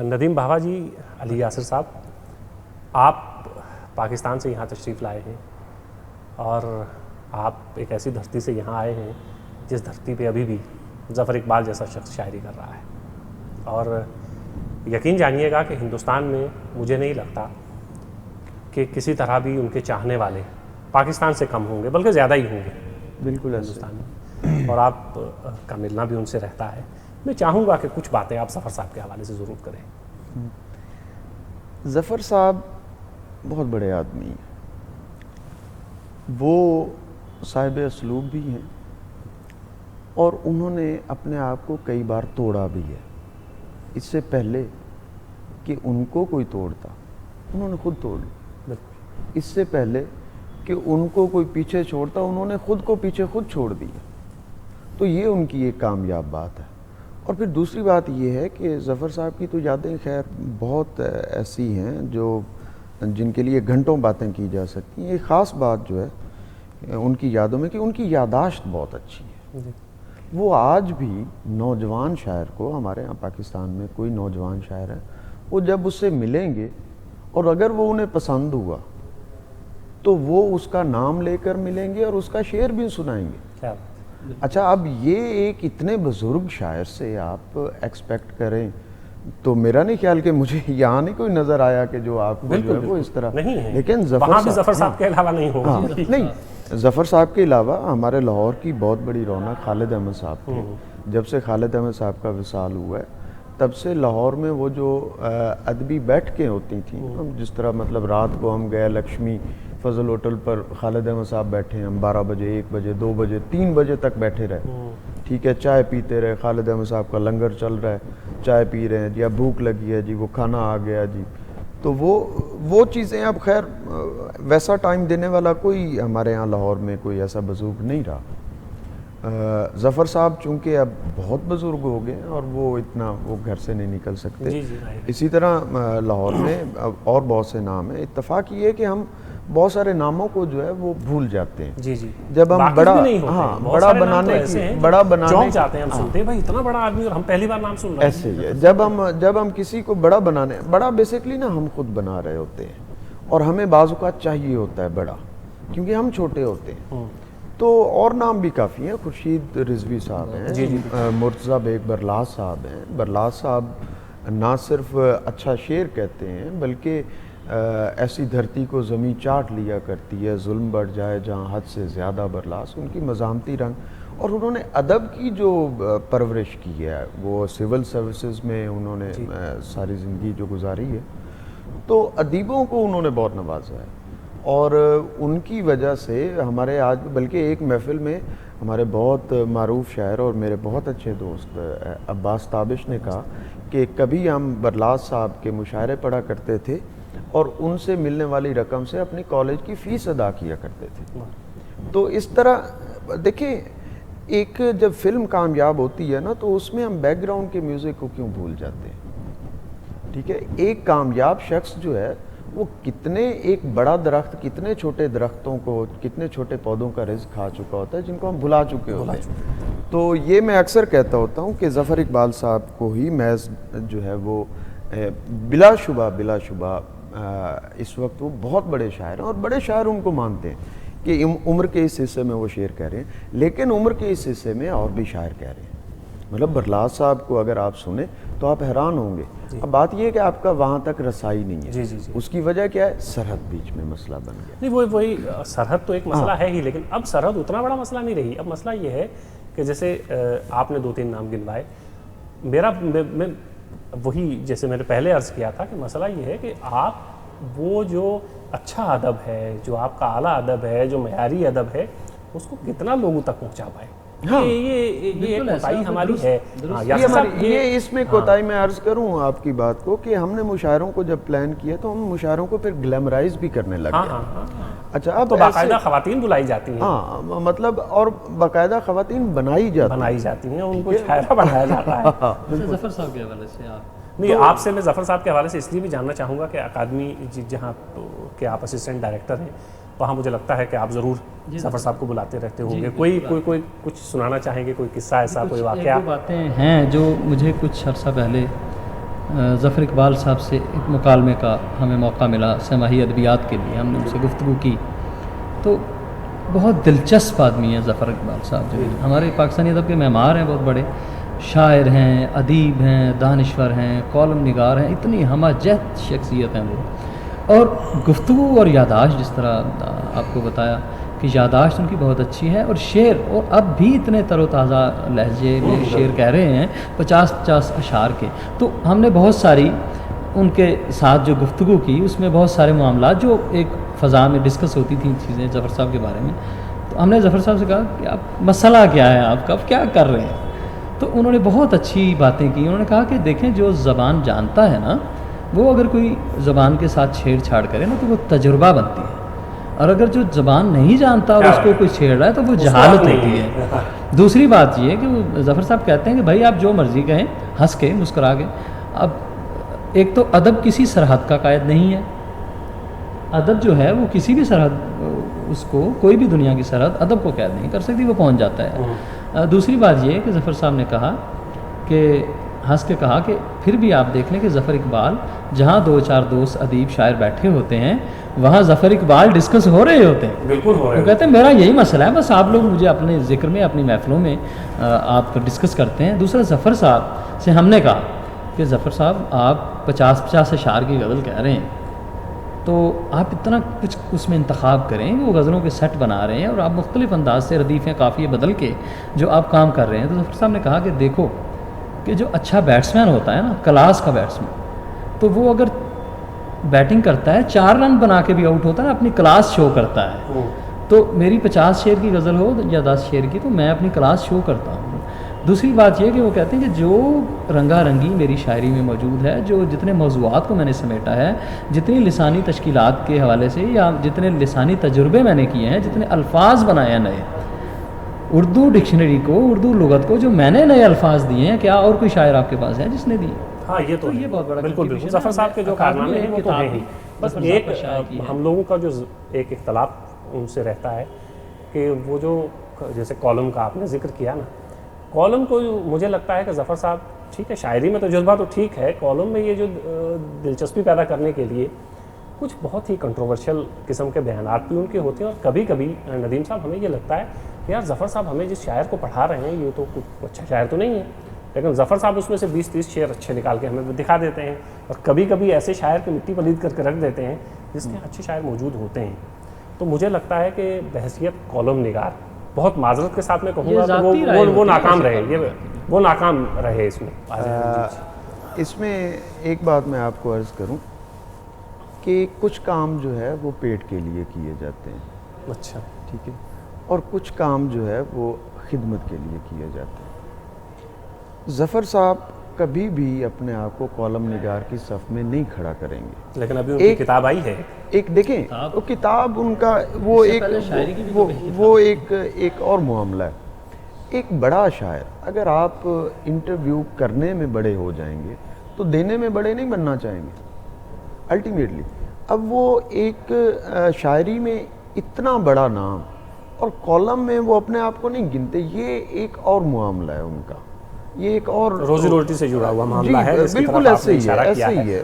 ندیم بھاوا جی، علی یاسر صاحب، آپ پاکستان سے یہاں تشریف لائے ہیں اور آپ ایک ایسی دھرتی سے یہاں آئے ہیں جس دھرتی پہ ابھی بھی ظفر اقبال جیسا شخص شاعری کر رہا ہے. اور یقین جانیے گا کہ ہندوستان میں مجھے نہیں لگتا کہ کسی طرح بھی ان کے چاہنے والے پاکستان سے کم ہوں گے، بلکہ زیادہ ہی ہوں گے بالکل ہندوستان میں، اور آپ کا ملنا بھی ان سے رہتا ہے. میں چاہوں گا کہ کچھ باتیں آپ ظفر صاحب کے حوالے سے ضرور کریں. ظفر صاحب بہت بڑے آدمی ہیں، وہ صاحب اسلوب بھی ہیں اور انہوں نے اپنے آپ کو کئی بار توڑا بھی ہے. اس سے پہلے کہ ان کو کوئی توڑتا انہوں نے خود توڑ لی. اس سے پہلے کہ ان کو کوئی پیچھے چھوڑتا انہوں نے خود کو پیچھے خود چھوڑ دیا. تو یہ ان کی ایک کامیاب بات ہے. اور پھر دوسری بات یہ ہے کہ ظفر صاحب کی تو یادیں خیر بہت ایسی ہیں جو جن کے لیے گھنٹوں باتیں کی جا سکتی ہیں. ایک خاص بات جو ہے ان کی یادوں میں کہ ان کی یاداشت بہت اچھی ہے. وہ آج بھی نوجوان شاعر کو، ہمارے یہاں پاکستان میں کوئی نوجوان شاعر ہے، وہ جب اس سے ملیں گے اور اگر وہ انہیں پسند ہوا تو وہ اس کا نام لے کر ملیں گے اور اس کا شعر بھی سنائیں گے. اچھا، اب یہ ایک اتنے بزرگ شاعر سے آپ ایکسپیکٹ کریں تو میرا نہیں خیال کہ مجھے یہاں نہیں کوئی نظر آیا کہ جو آپ کو جو ہے وہ اس طرح نہیں ہے. لیکن ظفر صاحب کے علاوہ نہیں ہوگا. نہیں، ظفر صاحب کے علاوہ ہمارے لاہور کی بہت بڑی رونق خالد احمد صاحب تھے. جب سے خالد احمد صاحب کا وصال ہوا ہے تب سے لاہور میں وہ جو ادبی بیٹھکیں ہوتی تھیں، جس طرح مطلب رات کو ہم گئے لکشمی فضل ہوٹل پر، خالد احمد صاحب بیٹھے، ہم 12 بجے 1 بجے 2 بجے 3 بجے تک بیٹھے رہے. ٹھیک ہے، چائے پیتے رہے، خالد احمد صاحب کا لنگر چل رہا ہے، چائے پی رہے ہیں جی، اب بھوک لگی ہے جی، وہ کھانا آ گیا جی. تو وہ چیزیں اب خیر ویسا ٹائم دینے والا کوئی ہمارے یہاں لاہور میں کوئی ایسا بزرگ نہیں رہا. ظفر صاحب چونکہ اب بہت بزرگ ہو گئے اور وہ اتنا وہ گھر سے نہیں نکل سکتے. اسی طرح لاہور میں اور بہت سے نام ہیں. اتفاق یہ ہے کہ ہم بہت سارے ناموں کو جو ہے وہ بھول جاتے ہیں. جب ہم بڑا بنانے جاتے ہیں، ہم سنتے ہیں بھائی اتنا بڑا آدمی اور ہم پہلی بار نام سن رہے ہیں. ایسے ہی ہے، جب ہم کسی کو بڑا بیسکلی نا ہم خود بنا رہے ہوتے ہیں اور ہمیں بعض اوقات چاہیے ہوتا ہے بڑا، کیونکہ ہم چھوٹے ہوتے ہیں. تو اور نام بھی کافی ہیں. خورشید رضوی صاحب ہیں، مرتضیٰ بیگ برلاس صاحب ہیں. برلاس صاحب نہ صرف اچھا شعر کہتے ہیں بلکہ ایسی دھرتی کو زمین چاٹ لیا کرتی ہے، ظلم بڑھ جائے جہاں حد سے زیادہ برلاس. ان کی مزاحمتی رنگ اور انہوں نے ادب کی جو پرورش کی ہے، وہ سول سروسز میں انہوں نے ساری زندگی جو گزاری ہے، تو ادیبوں کو انہوں نے بہت نوازا ہے. اور ان کی وجہ سے ہمارے آج بلکہ ایک محفل میں ہمارے بہت معروف شاعر اور میرے بہت اچھے دوست عباس تابش نے کہا کہ کبھی ہم برلاس صاحب کے مشاعرے پڑھا کرتے تھے اور ان سے ملنے والی رقم سے اپنی کالج کی فیس ادا کیا کرتے تھے. تو اس طرح دیکھیں، ایک جب فلم کامیاب ہوتی ہے نا تو اس میں ہم بیک گراؤنڈ کے میوزک کو کیوں بھول جاتے ہیں. ٹھیک ہے، ایک کامیاب شخص جو ہے وہ کتنے ایک بڑا درخت کتنے چھوٹے درختوں کو، کتنے چھوٹے پودوں کا رزق کھا چکا ہوتا ہے جن کو ہم بھلا چکے ہوتے ہیں. تو یہ میں اکثر کہتا ہوتا ہوں کہ ظفر اقبال صاحب کو ہی محض جو ہے وہ بلا شبہ اس وقت وہ بہت بڑے شاعر ہیں اور بڑے شاعر ان کو مانتے ہیں کہ عمر کے اس حصے میں وہ شعر کہہ رہے ہیں، لیکن عمر کے اس حصے میں اور بھی شاعر کہہ رہے ہیں. مطلب برلاس صاحب کو اگر آپ سنیں تو آپ حیران ہوں گے. اب بات یہ ہے کہ آپ کا وہاں تک رسائی نہیں ہے. اس کی وجہ کیا ہے؟ سرحد بیچ میں مسئلہ بن گیا. نہیں، وہی سرحد تو ایک مسئلہ ہے ہی، لیکن اب سرحد اتنا بڑا مسئلہ نہیں رہی. اب مسئلہ یہ ہے کہ جیسے آپ نے 2-3 نام گنوائے، میں وہی جیسے میں نے پہلے عرض کیا تھا کہ مسئلہ یہ ہے کہ آپ وہ جو اچھا ادب ہے، جو آپ کا اعلیٰ ادب ہے، جو معیاری ادب ہے، اس کو کتنا لوگوں تک پہنچا پائے. یہ کوتاہی ہماری ہے. یہ اس میں کوتاہی میں عرض کروں آپ کی بات کو کہ ہم نے مشاعروں کو جب پلان کیا تو ہم مشاعروں کو پھر گلیمرائز بھی کرنے لگے. اچھا، اب تو باقاعدہ خواتین بلائی جاتی ہیں. ہاں، مطلب اور باقاعدہ خواتین بنائی جاتی ہیں، ان کو شاعرہ بنایا جاتا ہے. ظفر صاحب کے حوالے سے نہیں، آپ سے میں ظفر صاحب کے حوالے سے اس لیے بھی جاننا چاہوں گا کہ اکادمی جہاں کہ آپ اسسٹنٹ ڈائریکٹر ہیں، وہاں مجھے لگتا ہے کہ آپ ضرور ظفر صاحب کو بلاتے رہتے ہوں گے. کوئی کچھ سنانا چاہیں گے؟ کوئی قصہ ایسا، کوئی واقعہ؟ باتیں ہیں جو مجھے کچھ عرصہ پہلے ظفر اقبال صاحب سے ایک مکالمے کا ہمیں موقع ملا سماحی ادبیات کے لیے، ہم نے ان سے گفتگو کی، تو بہت دلچسپ آدمی ہیں ظفر اقبال صاحب جو ہمارے پاکستانی ادب کے معمار ہیں، بہت بڑے شاعر ہیں، ادیب ہیں، دانشور ہیں، کالم نگار ہیں، اتنی ہمہ جہت شخصیت ہیں وہ. اور گفتگو اور یادداشت، جس طرح آپ کو بتایا کہ یادداشت ان کی بہت اچھی ہے، اور شعر، اور اب بھی اتنے تر و تازہ لہجے میں شعر کہہ رہے ہیں 50 اشعار کے. تو ہم نے بہت ساری ان کے ساتھ جو گفتگو کی، اس میں بہت سارے معاملات جو ایک فضا میں ڈسکس ہوتی تھیں چیزیں ظفر صاحب کے بارے میں. تو ہم نے ظفر صاحب سے کہا کہ آپ مسئلہ کیا ہے آپ کا، آپ کیا کر رہے ہیں؟ تو انہوں نے بہت اچھی باتیں کی. انہوں نے کہا کہ دیکھیں، جو زبان جانتا ہے نا، وہ اگر کوئی زبان کے ساتھ چھیڑ چھاڑ کرے نا تو وہ تجربہ بنتی ہے، اور اگر جو زبان نہیں جانتا اور اس کو کوئی چھیڑ رہا ہے تو وہ جہالت ہوتی ہے. دوسری بات یہ ہے کہ وہ ظفر صاحب کہتے ہیں کہ بھائی آپ جو مرضی کہیں، ہنس کے مسکرا کے. اب ایک تو ادب کسی سرحد کا قائد نہیں ہے، ادب جو ہے وہ کسی بھی سرحد، اس کو کوئی بھی دنیا کی سرحد ادب کو قید نہیں کر سکتی، وہ پہنچ جاتا ہے. دوسری بات یہ ہے کہ ظفر صاحب نے کہا کہ ہنس کے کہا کہ پھر بھی آپ دیکھ لیں کہ ظفر اقبال جہاں 2-4 دوست ادیب شاعر بیٹھے ہوتے ہیں، وہاں ظفر اقبال ڈسکس ہو رہے ہوتے ہیں. بالکل ہو رہے ہیں. وہ کہتے ہیں میرا یہی مسئلہ ہے، بس آپ لوگ مجھے اپنے ذکر میں، اپنی محفلوں میں آپ ڈسکس کرتے ہیں. دوسرا، ظفر صاحب سے ہم نے کہا کہ ظفر صاحب آپ 50 اشعار کی غزل کہہ رہے ہیں، تو آپ اتنا کچھ اس میں انتخاب کریں. وہ غزلوں کے سیٹ بنا رہے ہیں اور آپ مختلف انداز سے ردیفیں قافیے بدل کے جو آپ کام کر رہے ہیں. تو ظفر صاحب نے کہا کہ دیکھو کہ جو اچھا بیٹسمین ہوتا ہے نا، کلاس کا بیٹسمین، تو وہ اگر بیٹنگ کرتا ہے 4 رن بنا کے بھی آؤٹ ہوتا ہے نا، اپنی کلاس شو کرتا ہے. تو میری 50 شعر کی غزل ہو یا 10 شعر کی، تو میں اپنی کلاس شو کرتا ہوں. دوسری بات یہ کہ وہ کہتے ہیں کہ جو رنگا رنگی میری شاعری میں موجود ہے، جو جتنے موضوعات کو میں نے سمیٹا ہے، جتنی لسانی تشکیلات کے حوالے سے یا جتنے لسانی تجربے میں نے کیے ہیں، جتنے الفاظ بنائے ہیں نئے، اردو ڈکشنری کو، اردو لغت کو جو میں نے نئے الفاظ دیے ہیں، کیا اور کوئی شاعر آپ کے پاس ہے جس نے دی؟ ہاں، یہ تو یہ بہت بڑا بالکل ظفر صاحب کے جو کارنامے ہیں وہ تو ہیں ہی. بس ایک ہم لوگوں کا جو ایک اختلاف ان سے رہتا ہے کہ وہ جو جیسے کالم کا آپ نے ذکر کیا نا، کالم کو مجھے لگتا ہے کہ ظفر صاحب ٹھیک ہے، شاعری میں تو جذبہ تو ٹھیک ہے، کالم میں یہ جو دلچسپی پیدا کرنے کے لیے کچھ بہت ہی کنٹروورشل قسم کے بیانات بھی ان کے ہوتے ہیں. اور کبھی کبھی ندیم صاحب ہمیں یہ لگتا ہے کہ یار ظفر صاحب ہمیں جس شاعر کو پڑھا رہے ہیں یہ تو کچھ اچھا شاعر تو نہیں ہے، لیکن ظفر صاحب اس میں سے 20-30 شعر اچھے نکال کے ہمیں دکھا دیتے ہیں. اور کبھی کبھی ایسے شاعر کی مٹی پلید کر کے رکھ دیتے ہیں جس کے اچھے شاعر موجود ہوتے ہیں. تو مجھے لگتا ہے کہ بحیثیت کالم نگار بہت معذرت کے ساتھ میں کہوں گا کہ وہ ناکام رہے، وہ ناکام رہے اس میں. اس میں ایک بات میں آپ کو عرض کروں کہ کچھ کام جو ہے وہ پیٹ کے لیے کیے جاتے ہیں. اچھا، ٹھیک ہے. اور کچھ کام جو ہے وہ خدمت کے لیے کیے جاتے ہیں. ظفر صاحب کبھی بھی اپنے آپ کو کالم نگار کی صف میں نہیں کھڑا کریں گے. لیکن ابھی ان کی کتاب آئی ہے ایک، دیکھیں وہ کتاب ان کا وہ ایک اور معاملہ ہے. ایک بڑا شاعر اگر آپ انٹرویو کرنے میں بڑے ہو جائیں گے تو دینے میں بڑے نہیں بننا چاہیں گے الٹیمیٹلی. اب وہ ایک شاعری میں اتنا بڑا نام اور کالم میں وہ اپنے آپ کو نہیں گنتے، یہ ایک اور معاملہ ہے ان کا، یہ ایک اور روزی روٹی سے جڑا ہوا معاملہ ہے. بالکل ایسے ہی ہے.